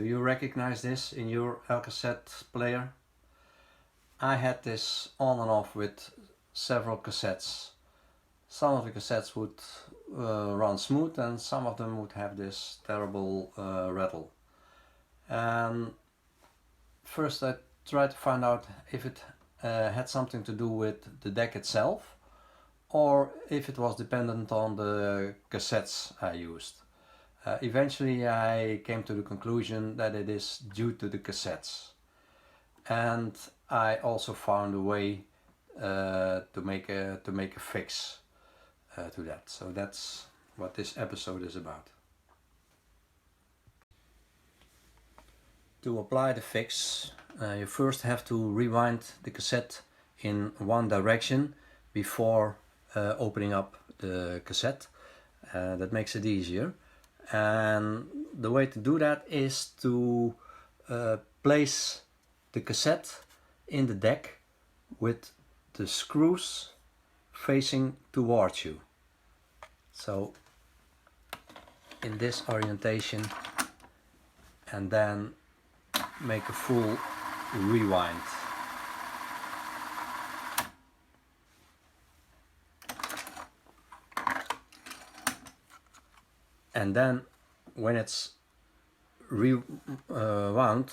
you recognize this in your Elcaset player? I had this on and off with several cassettes. Some of the cassettes would run smooth and some of them would have this terrible rattle. And first I tried to find out if it had something to do with the deck itself or if it was dependent on the cassettes I used. Eventually I came to the conclusion that it is due to the cassettes. And I also found a way to make a fix to that. So that's what this episode is about. To apply the fix, you first have to rewind the cassette in one direction before opening up the cassette. That makes it easier. And the way to do that is to place the cassette in the deck with the screws facing towards you. So in this orientation, and then make a full rewind. And then when it's rewound,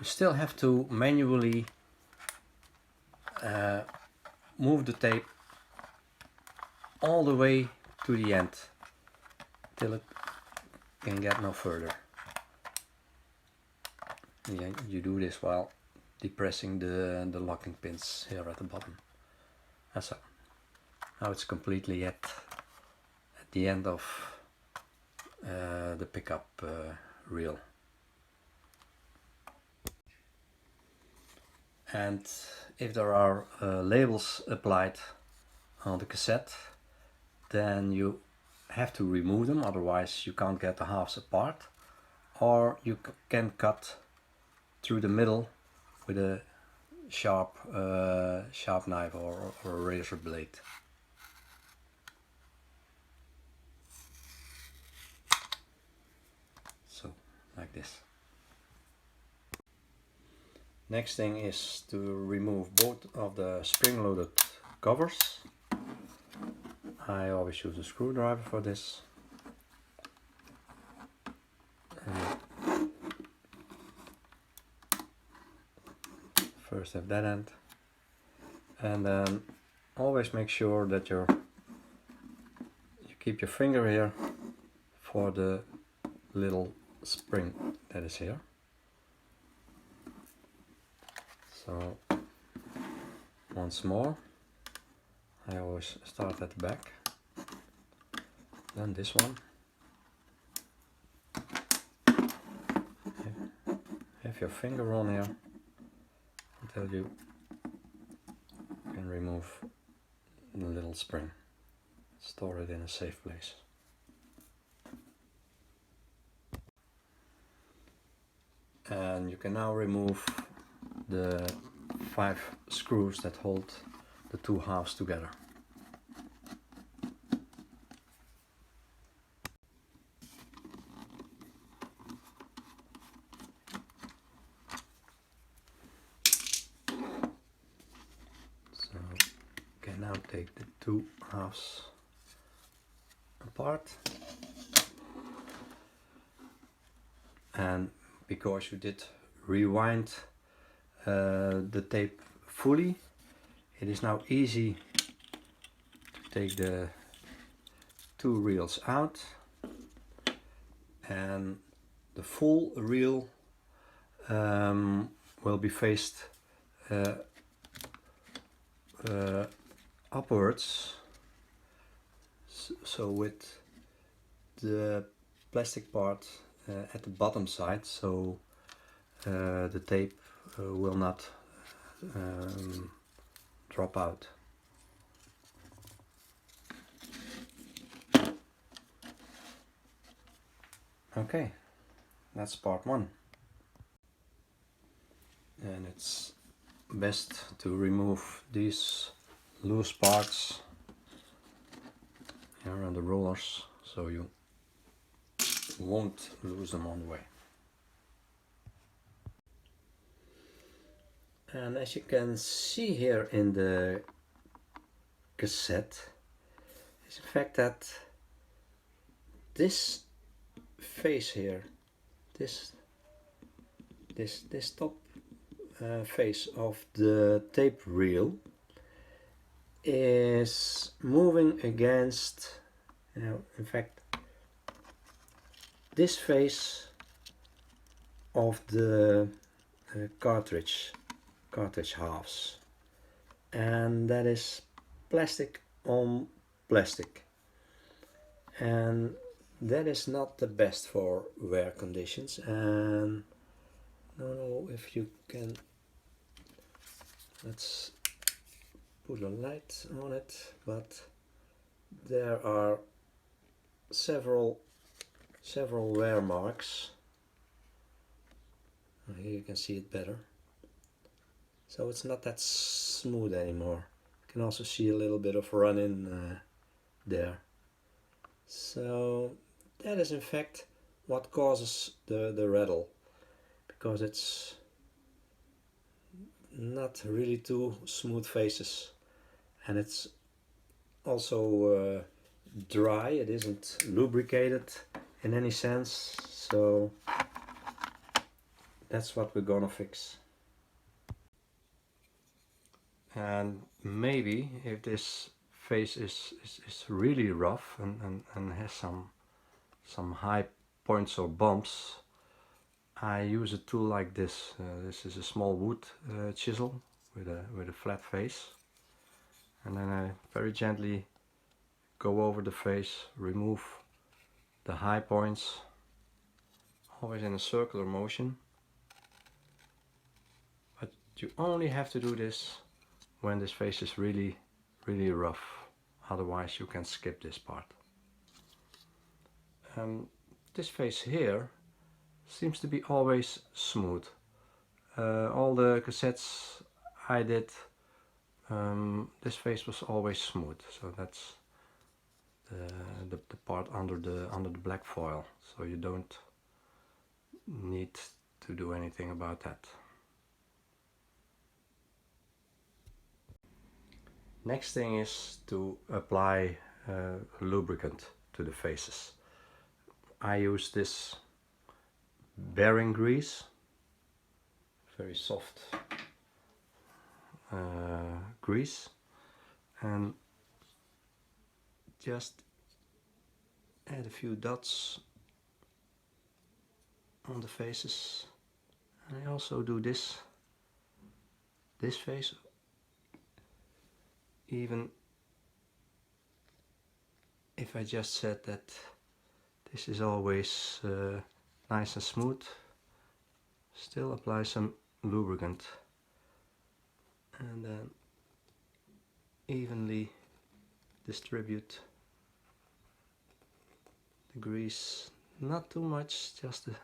you still have to manually move the tape all the way to the end till it can get no further. Yeah, you do this while depressing the locking pins here at the bottom. And so now it's completely at the end of the pickup reel. And if there are labels applied on the cassette, then you have to remove them, otherwise you can't get the halves apart. Or you can cut through the middle with a sharp knife or a razor blade. So, like this. Next thing is to remove both of the spring-loaded covers. I always use a screwdriver for this. First have that end, and then always make sure that you keep your finger here for the little spring that is here. So once more, I always start at the back, then this one. Have your finger on here until you can remove the little spring. Store it in a safe place. And you can now remove the 5 screws that hold the two halves together. So you can now take the two halves apart, and because you did rewind the tape fully, it is now easy to take the two reels out, and the full reel will be faced upwards, so with the plastic part at the bottom side, so the tape will not drop out. Okay, that's part 1. And it's best to remove these loose parts here on the rollers, so you won't lose them on the way. And as you can see here in the cassette is the fact that this face here, this top face of the tape reel is moving against, in fact, this face of the cartridge halves, and that is plastic on plastic, and that is not the best for wear conditions. And I don't know if you can, let's put a light on it, but there are several wear marks. Here you can see it better. So it's not that smooth anymore. You can also see a little bit of run-in there. So that is in fact what causes the rattle, because it's not really too smooth faces, and it's also dry. It isn't lubricated in any sense, so that's what we're gonna fix. And maybe if this face is really rough and has some high points or bumps, I use a tool like this. This is a small wood chisel with a flat face, and then I very gently go over the face, remove the high points, always in a circular motion. But you only have to do this when this face is really rough, otherwise you can skip this part. This face here seems to be always smooth. All the cassettes I did, this face was always smooth, so that's the part under the black foil, so you don't need to do anything about that. Next thing is to apply lubricant to the faces. I use this bearing grease, very soft grease, and just add a few dots on the faces. And I also do this face, even if I just said that this is always nice and smooth, still apply some lubricant and then evenly distribute the grease. Not too much, just a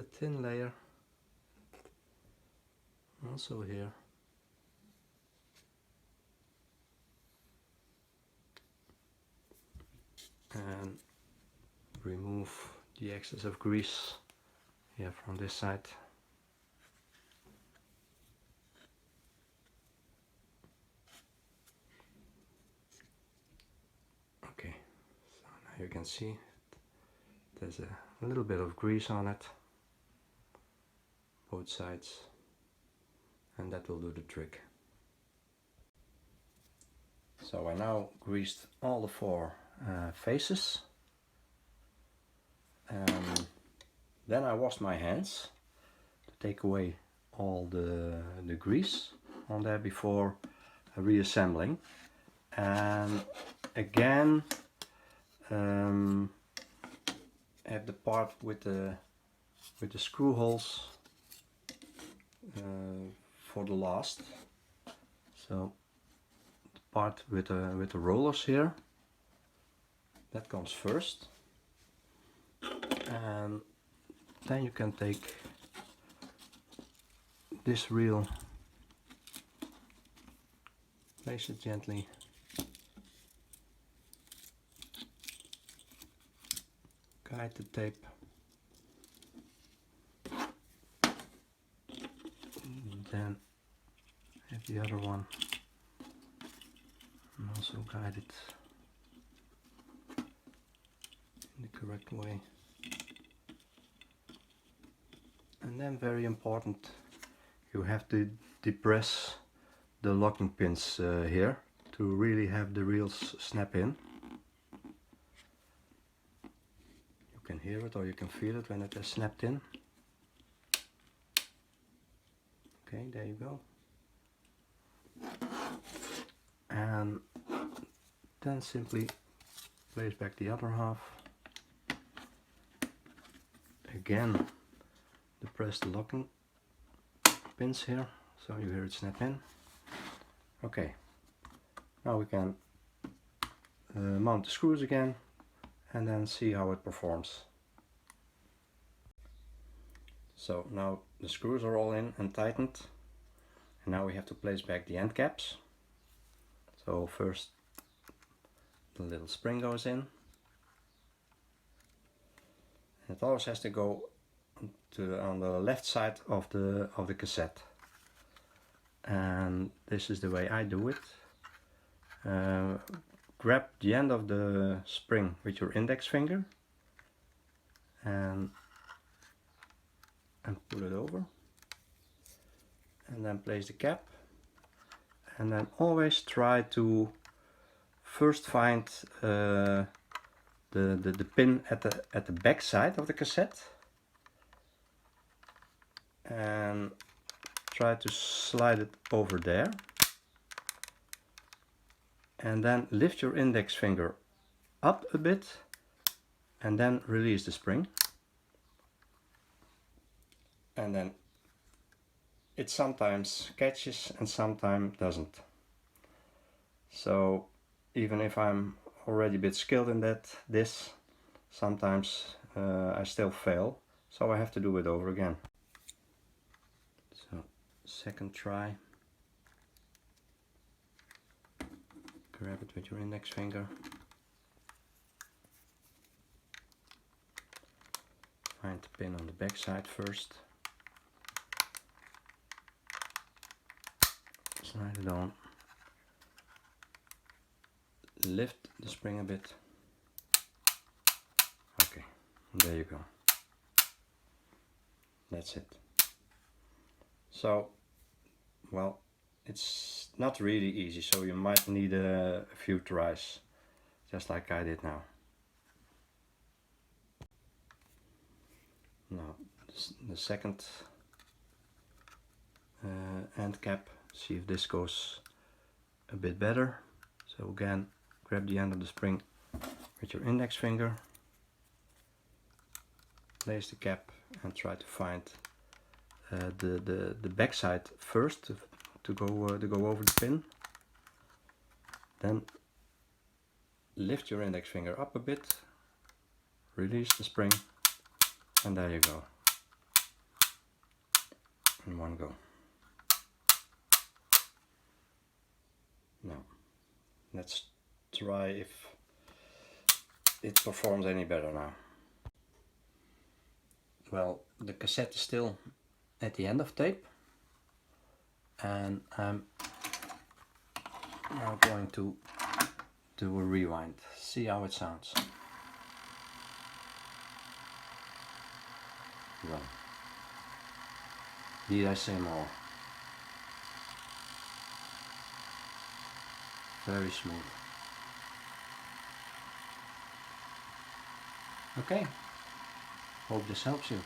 thin layer. Also here. And remove the excess of grease here from this side. Okay, so now you can see there's a little bit of grease on it, both sides, and that will do the trick. So I now greased all the four faces, and then I washed my hands to take away all the grease on there before reassembling. And again, have the part with the screw holes for the last. So the part with the rollers here, that comes first, and then you can take this reel, place it gently, guide the tape then have the other one and also guide it in the correct way. And then, very important, you have to depress the locking pins here to really have the reels snap in. You can hear it or you can feel it when it has snapped in. Okay, there you go. And then simply place back the other half. Again, depress the locking pins here so you hear it snap in. Okay, now we can mount the screws again and then see how it performs. So now the screws are all in and tightened, and now we have to place back the end caps. So first the little spring goes in. It always has to go on the left side of the cassette, and this is the way I do it. Grab the end of the spring with your index finger and pull it over, and then place the cap, and then always try to first find the pin at the back side of the cassette and try to slide it over there, and then lift your index finger up a bit and then release the spring, and then it sometimes catches and sometimes doesn't. So even if I'm already a bit skilled in this, sometimes I still fail, so I have to do it over again. So second try, grab it with your index finger, find the pin on the back side first, slide it on, lift the spring a bit. Okay, there you go. That's it. So, well, it's not really easy, so you might need a few tries, just like I did now. Now, the second end cap, see if this goes a bit better. So again, grab the end of the spring with your index finger, place the cap and try to find the back side first to go over the pin. Then lift your index finger up a bit, release the spring, and there you go, in one go. Now let's try if it performs any better now. Well, the cassette is still at the end of tape, and I'm now going to do a rewind, see how it sounds. Well, need I say more? Very smooth. Okay, hope this helps you.